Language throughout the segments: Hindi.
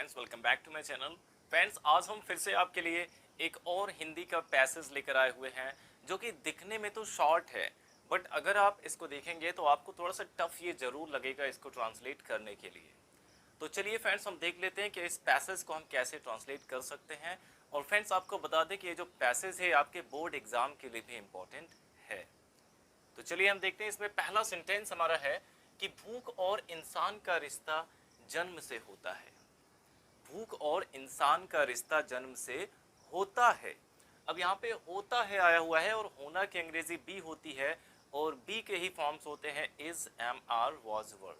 Friends, welcome back to my channel. Friends, आज हम फिर से आपके लिए एक और हिंदी का पैसेज लेकर आए हुए हैं जो कि दिखने में तो शॉर्ट है, बट अगर आप इसको देखेंगे तो आपको थोड़ा सा टफ ये जरूर लगेगा इसको ट्रांसलेट करने के लिए। तो चलिए फ्रेंड्स, हम देख लेते हैं कि इस पैसेज को हम कैसे ट्रांसलेट कर सकते हैं। और फ्रेंड्स, आपको बता दें कि ये जो पैसेज है आपके बोर्ड एग्जाम के लिए भी इम्पोर्टेंट है। तो चलिए हम देखते हैं। इसमें पहला सेंटेंस हमारा है कि भूख और इंसान का रिश्ता जन्म से होता है। भूख और इंसान का रिश्ता जन्म से होता है। अब यहाँ पे होता है आया हुआ है और होना की अंग्रेजी बी होती है और बी के ही फॉर्म्स होते हैं इज, एम, आर, वॉज, वर।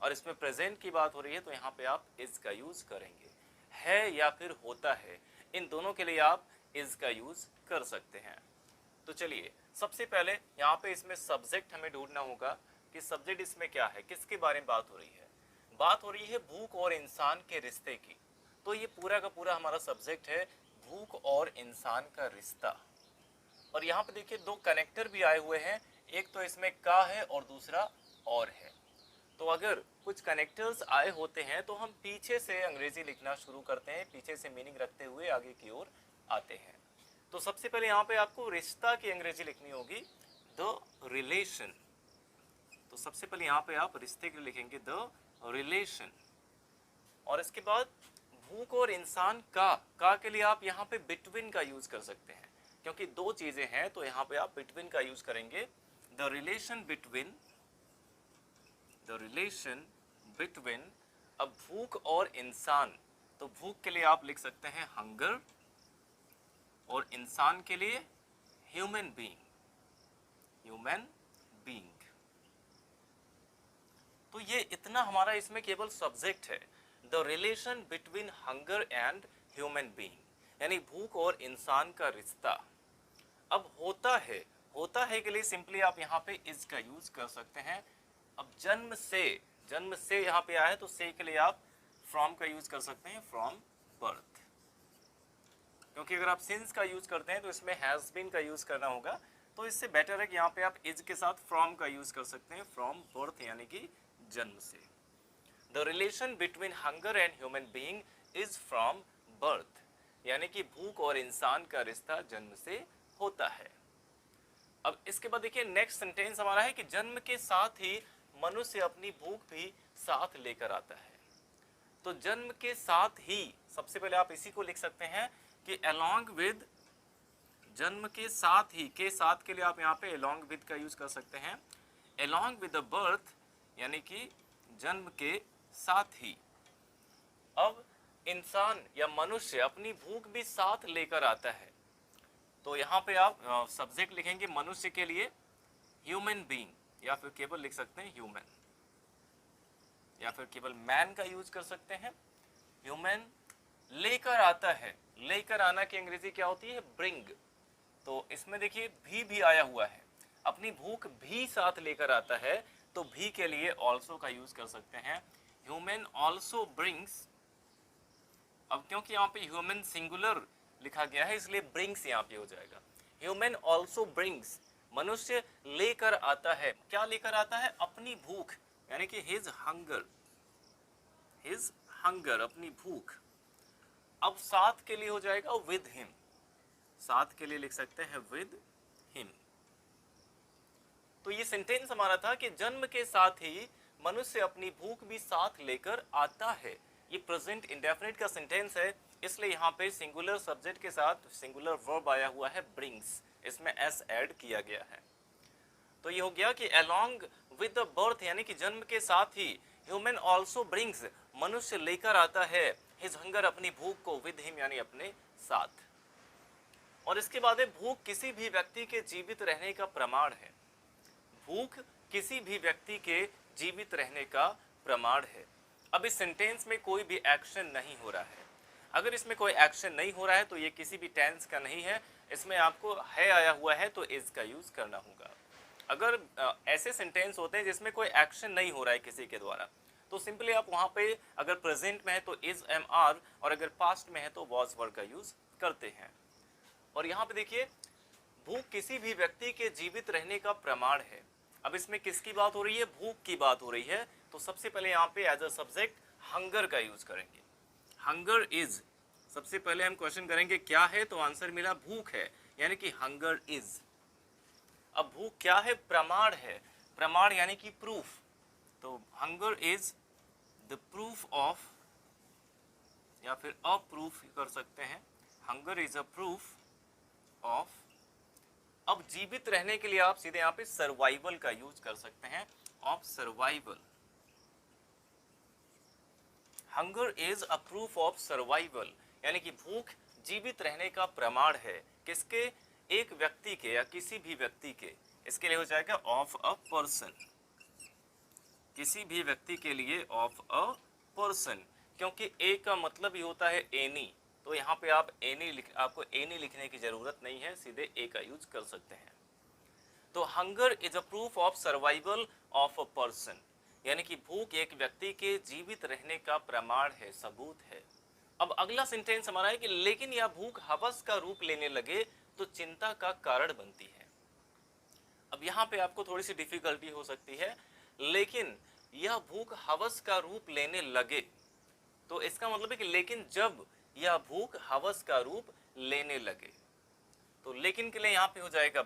और इसमें प्रेजेंट की बात हो रही है तो यहाँ पे आप इज का यूज करेंगे। है या फिर होता है, इन दोनों के लिए आप इज का यूज कर सकते हैं। तो चलिए सबसे पहले यहाँ पे इसमें सब्जेक्ट हमें ढूंढना होगा कि सब्जेक्ट इसमें क्या है, किसके बारे में बात हो रही है। बात हो रही है भूख और इंसान के रिश्ते की। तो ये पूरा का पूरा हमारा सब्जेक्ट है, भूख और इंसान का रिश्ता। और यहाँ पे देखिए दो कनेक्टर भी आए हुए हैं, एक तो इसमें का है और दूसरा और है। तो अगर कुछ कनेक्टर्स आए होते हैं तो हम पीछे से अंग्रेजी लिखना शुरू करते हैं, पीछे से मीनिंग रखते हुए आगे की ओर आते हैं। तो सबसे पहले यहाँ पे आपको रिश्ता की अंग्रेजी लिखनी होगी, द रिलेशन। तो सबसे पहले यहाँ पे आप रिश्ते के लिए लिखेंगे द रिलेशन। और इसके बाद भूख और इंसान का के लिए आप यहाँ पे बिटवीन का यूज कर सकते हैं, क्योंकि दो चीजें हैं तो यहाँ पे आप बिटवीन का यूज करेंगे। The relation between, the relation between. अब भूख और इंसान, तो भूख के लिए आप लिख सकते हैं हंगर और इंसान के लिए ह्यूमन बीइंग, ह्यूमन बीइंग। तो ये इतना हमारा इसमें केवल सब्जेक्ट है, the relation between hunger and human being, यानी भूख और इंसान का रिश्ता। अब होता है, होता है के लिए सिंपली आप यहाँ पे इज का यूज कर सकते हैं। अब जन्म से यहाँ पे आया है तो से के लिए आप फ्रॉम का यूज कर सकते हैं, फ्रॉम बर्थ। क्योंकि अगर आप सिंस का यूज करते हैं तो इसमें हैज बीन का यूज करना होगा, तो इससे बेटर है कि यहाँ पे आप इज के साथ फ्रॉम का यूज कर सकते हैं, फ्रॉम बर्थ यानी कि जन्म से। The relation between hunger and human being is from birth, यानी कि भूख और इंसान का रिश्ता जन्म से होता है। अब इसके बाद देखिए नेक्स्ट सेंटेंस हमारा है कि जन्म के साथ ही मनुष्य अपनी भूख भी साथ लेकर आता है। तो जन्म के साथ ही, सबसे पहले आप इसी को लिख सकते हैं कि along with, जन्म के साथ ही, के साथ के लिए आप यहाँ पे along with का यूज कर सकते हैं। along with the birth यानी कि जन्म के साथ ही। अब इंसान या मनुष्य अपनी भूख भी साथ लेकर आता है, तो यहाँ पे आप सब्जेक्ट लिखेंगे मनुष्य के लिए ह्यूमन बीइंग, या फिर केवल लिख सकते हैं ह्यूमन, या फिर केवल मैन का यूज कर सकते हैं। ह्यूमन लेकर आता है, लेकर आना की अंग्रेजी क्या होती है, ब्रिंग। तो इसमें देखिए भी आया हुआ है, अपनी भूख भी साथ लेकर आता है, तो भी के लिए ऑल्सो का यूज कर सकते हैं, ह्यूमन ऑल्सो ब्रिंग्स। अब क्योंकि यहाँ पे ह्यूमन सिंगुलर लिखा गया है इसलिए ब्रिंग्स यहाँ पे हो जाएगा। ह्यूमन ऑल्सो ब्रिंग्स, मनुष्य लेकर आता है, क्या लेकर आता है, अपनी भूख, यानी कि हिज हंगर, हिज हंगर, अपनी भूख। अब साथ के लिए हो जाएगा विद हिम, साथ के लिए लिख सकते हैं विद हिम। तो ये सेंटेंस हमारा था कि जन्म के साथ ही मनुष्य अपनी भूख भी साथ लेकर आता है। ये प्रेजेंट इंडेफिनिट का सेंटेंस है, इसलिए यहाँ पे सिंगुलर सब्जेक्ट के साथ सिंगुलर वर्ब आया हुआ है ब्रिंग्स, इसमें एस ऐड किया गया है। तो ये हो गया कि along with the birth यानी कि जन्म के साथ ही ह्यूमन ऑल्सो ब्रिंग्स, मनुष्य लेकर आता है हिज हंगर, अपनी भूख को, विद हिम यानी अपने साथ। और इसके बाद है भूख किसी भी व्यक्ति के जीवित रहने का प्रमाण है। भूख किसी भी व्यक्ति के जीवित रहने का प्रमाण है। अब इस सेंटेंस में कोई भी एक्शन नहीं हो रहा है। अगर इसमें कोई एक्शन नहीं हो रहा है तो ये किसी भी टेंस का नहीं है, इसमें आपको है आया हुआ है तो इज का यूज करना होगा। अगर ऐसे सेंटेंस होते हैं जिसमें कोई एक्शन नहीं हो रहा है किसी के द्वारा, तो सिंपली आप वहां पे अगर प्रेजेंट में है तो इज, एम, आर, और अगर पास्ट में है तो वॉज, वर का यूज करते हैं। और यहाँ पे देखिए भूख किसी भी व्यक्ति के जीवित रहने का प्रमाण है। अब इसमें किसकी बात हो रही है, भूख की बात हो रही है, तो सबसे पहले यहाँ पे एज अ सब्जेक्ट हंगर का यूज करेंगे। हंगर इज, सबसे पहले हम क्वेश्चन करेंगे क्या है, तो आंसर मिला भूख है, यानी कि हंगर इज। अब भूख क्या है, प्रमाण है, प्रमाण यानी कि प्रूफ। तो hunger is the proof of, या फिर अ प्रूफ कर सकते हैं, hunger is a proof of. अब जीवित रहने के लिए आप सीधे यहाँ पे सर्वाइवल का यूज कर सकते हैं, of survival. Hunger is a proof of survival, यानी कि भूख जीवित रहने का प्रमाण है, किसके, एक व्यक्ति के या किसी भी व्यक्ति के। इसके लिए हो जाएगा ऑफ अ पर्सन, किसी भी व्यक्ति के लिए ऑफ अ पर्सन, क्योंकि ए का मतलब ही होता है एनी, तो यहाँ पे आप आपको एनी लिखने की जरूरत नहीं है, सीधे ए का यूज कर सकते हैं। तो hunger is a proof of survival of a person, यानी कि भूख एक व्यक्ति के जीवित रहने का प्रमाण है, सबूत है। अब अगला सेंटेंस हमारा है कि लेकिन यह भूख हवस का रूप लेने लगे तो चिंता का कारण बनती है। अब यहाँ पे आपको थोड़ी सी डिफिकल्टी हो सकती है, लेकिन यह भूख हवस का रूप लेने लगे, तो इसका मतलब है कि लेकिन जब यह भूख हवस का रूप लेने लगे, तो लेकिन के लिए यहाँ पे हो जाएगा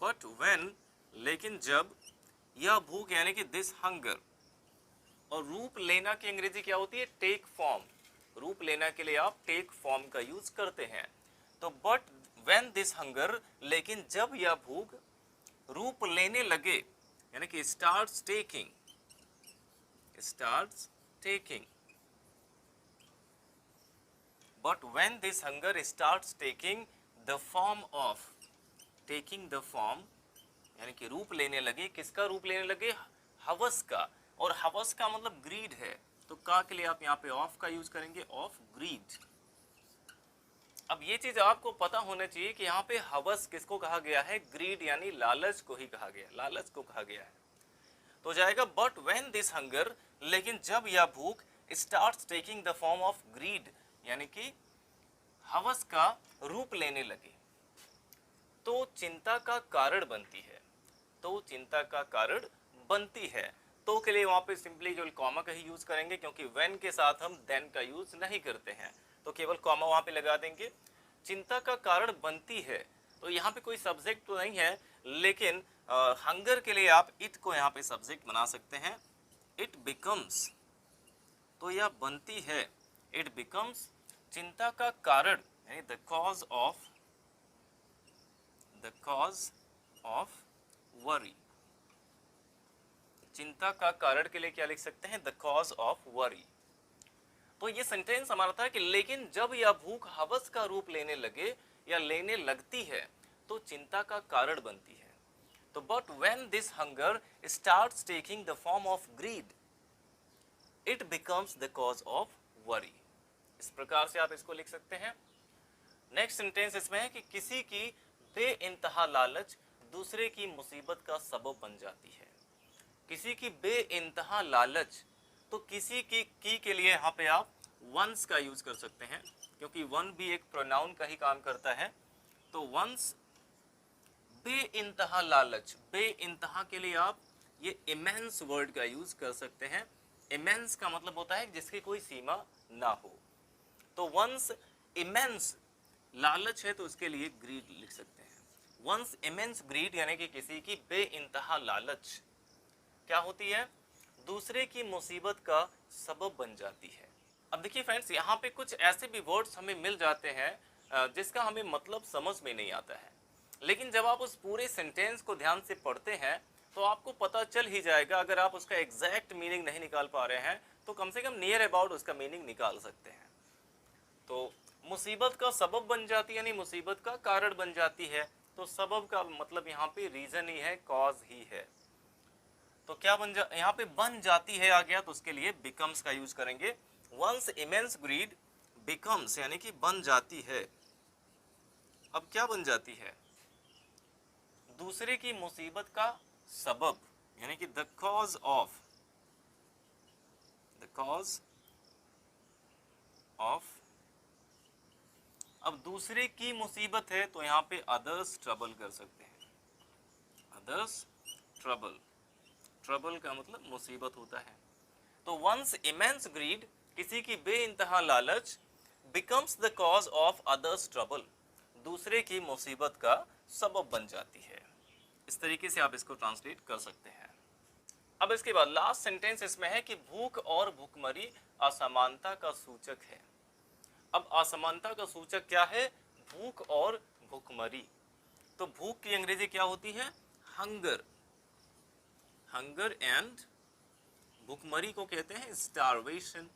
बट व्हेन, लेकिन जब यह भूख यानी कि दिस हंगर, और रूप लेना की अंग्रेजी क्या होती है, टेक फॉर्म। रूप लेना के लिए आप टेक फॉर्म का यूज करते हैं। तो बट व्हेन दिस हंगर, लेकिन जब यह भूख रूप लेने लगे, यानी कि starts taking, but when this hunger starts taking the form of, यानी कि रूप लेने लगे, किसका रूप लेने लगे, हवस का, और हवस का मतलब ग्रीड है, तो का के लिए आप यहाँ पे ऑफ का यूज करेंगे, ऑफ ग्रीड। अब ये चीज आपको पता होना चाहिए कि यहाँ पे हवस किसको कहा गया है, ग्रीड यानी लालच को ही कहा गया, लालच को कहा गया है। तो जाएगा बट व्हेन दिस हंगर, लेकिन जब यह भूख starts taking the form of greed, यानी कि हवस का रूप लेने लगे, तो चिंता का कारण बनती है, तो चिंता का कारण बनती है। तो के लिए वहां पे सिंपली केवल कॉमा का ही यूज करेंगे, क्योंकि व्हेन के साथ हम देन का यूज नहीं करते हैं, तो केवल कॉमा वहां पे लगा देंगे। चिंता का कारण बनती है, तो यहाँ पे कोई सब्जेक्ट तो नहीं है, लेकिन हंगर के लिए आप इट को यहाँ पे सब्जेक्ट बना सकते हैं, इट बिकम्स, तो यह बनती है, इट बिकम्स चिंता का कारण, यानी द कॉज ऑफ वरी। चिंता का कारण के लिए क्या लिख सकते हैं, द कॉज ऑफ वरी। तो ये सेंटेंस हमारा था कि लेकिन जब यह भूख हवस का रूप लेने लगे या लेने लगती है तो चिंता का कारण बनती है। तो but when this hunger starts taking the form of greed, it becomes the cause of worry. इस प्रकार से आप इसको लिख सकते हैं। नेक्स्ट सेंटेंस इसमें है कि किसी की बेइंतहा लालच दूसरे की मुसीबत का सबब बन जाती है। किसी की बेइंतहा लालच, तो किसी की के लिए यहाँ पे आप वंस का यूज कर सकते हैं, क्योंकि वन भी एक प्रोनाउन का ही काम करता है। तो वंस बेइंतहा लालच, बेइंतहा के लिए आप ये इमेंस वर्ड का यूज कर सकते हैं। इमेंस का मतलब होता है जिसकी कोई सीमा ना हो। तो वंस इमेंस लालच है तो उसके लिए ग्रीड लिख सकते हैं। वंस इमेंस ग्रीड यानी कि किसी की बेइंतहा लालच क्या होती है, दूसरे की मुसीबत का सबब बन जाती है। अब देखिए फ्रेंड्स, यहाँ पे कुछ ऐसे भी वर्ड्स हमें मिल जाते हैं जिसका हमें मतलब समझ में नहीं आता है, लेकिन जब आप उस पूरे सेंटेंस को ध्यान से पढ़ते हैं तो आपको पता चल ही जाएगा। अगर आप उसका एग्जैक्ट मीनिंग नहीं निकाल पा रहे हैं तो कम से कम नियर अबाउट उसका मीनिंग निकाल सकते हैं। तो मुसीबत का सबब बन जाती है, यानी मुसीबत का कारण बन जाती है, तो सबब का मतलब यहाँ पे रीजन ही है, कॉज ही है। तो क्या यहाँ पे बन जाती है आ गया, तो उसके लिए बिकम्स का यूज करेंगे। वंस इमेंस ग्रीड बिकम्स यानी कि बन जाती है। अब क्या बन जाती है, दूसरे की मुसीबत का सबब, यानी कि द कॉज ऑफ। अब दूसरे की मुसीबत है तो यहाँ पे अदर्स ट्रबल कर सकते हैं, अदर्स ट्रबल। ट्रबल का मतलब मुसीबत होता है। तो वंस इमेंस ग्रीड, किसी की बेइंतहा लालच, becomes the cause of others trouble, दूसरे की मुसीबत का सबब बन जाती है। इस तरीके से आप इसको ट्रांसलेट कर सकते हैं। अब इसके बाद लास्ट सेंटेंस इसमें है कि भूख और भूखमरी असमानता का सूचक है। अब असमानता का सूचक क्या है? भूख और भूखमरी। तो भूख की अंग्रेजी क्या होती है? हंगर, हंगर एंड भूखमरी को कहते हैं स्टारवेशन,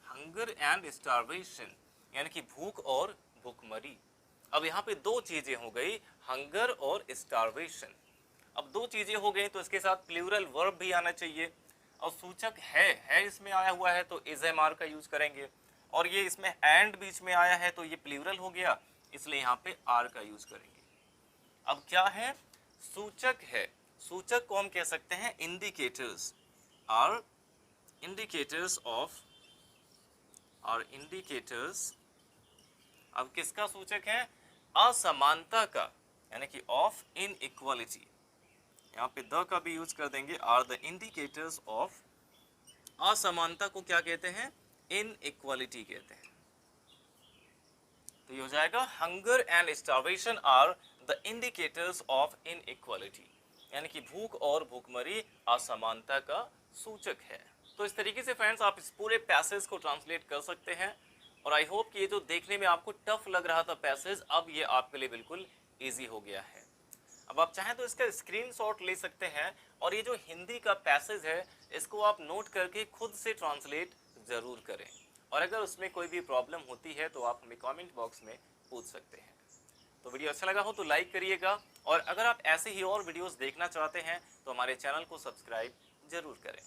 हंगर एंड स्टारवेशन, यानी कि भूख और भूखमरी। अब यहाँ पे दो चीजें हो गई, हंगर और स्टारवेशन। अब दो चीजें हो गई तो इसके साथ प्लूरल वर्ब भी आना चाहिए, और सूचक है इसमें आया हुआ है तो इज एम आर का यूज करेंगे, और ये इसमें एंड बीच में आया है तो ये प्लूरल हो गया, इसलिए यहाँ पे आर का यूज करेंगे। अब क्या है? सूचक है। सूचक को हम कह सकते हैं indicators, are indicators of, are indicators. अब किसका सूचक है? असमानता का, यानी कि ऑफ इनइक्वालिटी। यहाँ पे द का भी यूज कर देंगे, आर द इंडिकेटर्स ऑफ, असमानता को क्या कहते हैं? इनइक्वालिटी कहते हैं। तो ये हो जाएगा hunger and starvation are the indicators of inequality, यानी कि भूख और भूखमरी असमानता का सूचक है। तो इस तरीके से फ्रेंड्स आप इस पूरे पैसेज को ट्रांसलेट कर सकते हैं, और आई होप कि ये जो देखने में आपको टफ लग रहा था पैसेज, अब ये आपके लिए बिल्कुल ईजी हो गया है। अब आप चाहें तो इसका स्क्रीनशॉट ले सकते हैं, और ये जो हिंदी का पैसेज है इसको आप नोट करके खुद से ट्रांसलेट जरूर करें, और अगर उसमें कोई भी प्रॉब्लम होती है तो आप हमें कमेंट बॉक्स में पूछ सकते हैं। तो वीडियो अच्छा लगा हो तो लाइक करिएगा, और अगर आप ऐसे ही और वीडियोस देखना चाहते हैं तो हमारे चैनल को सब्सक्राइब जरूर करें।